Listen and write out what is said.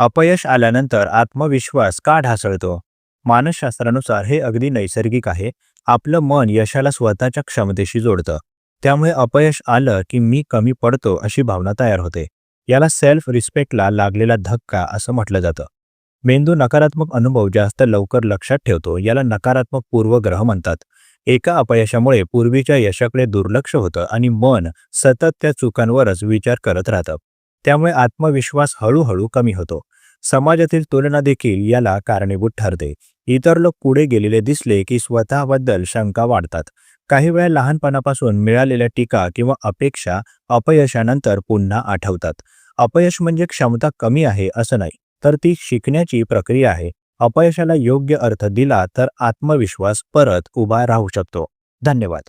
अपयश आल्यानंतर आत्मविश्वास का ढासळतो? मानसशास्त्रानुसार हे अगदी नैसर्गिक आहे. आपलं मन यशाला स्वतःच्या क्षमतेशी जोडतं. त्यामुळे अपयश आलं की मी कमी पडतो अशी भावना तयार होते. याला सेल्फ रिस्पेक्टला लागलेला धक्का असं म्हटलं जातं. मेंदू नकारात्मक अनुभव जास्त लवकर लक्षात ठेवतो. याला नकारात्मक पूर्वग्रह म्हणतात. एका अपयशामुळे पूर्वीच्या यशाकडे दुर्लक्ष होतं आणि मन सतत त्या चुकांवरच विचार करत राहतं. त्यामुळे आत्मविश्वास हळूहळू कमी होतो. समाजातील तुलना देखील याला कारणीभूत ठरते. इतर लोक पुढे गेलेले दिसले की स्वतःबद्दल शंका वाढतात. काही वेळा लहानपणापासून मिळालेल्या टीका किंवा अपेक्षा अपयशानंतर पुन्हा आठवतात. अपयश म्हणजे क्षमता कमी आहे असं नाही, तर ती शिकण्याची प्रक्रिया आहे. अपयशाला योग्य अर्थ दिला तर आत्मविश्वास परत उभा राहू शकतो. धन्यवाद.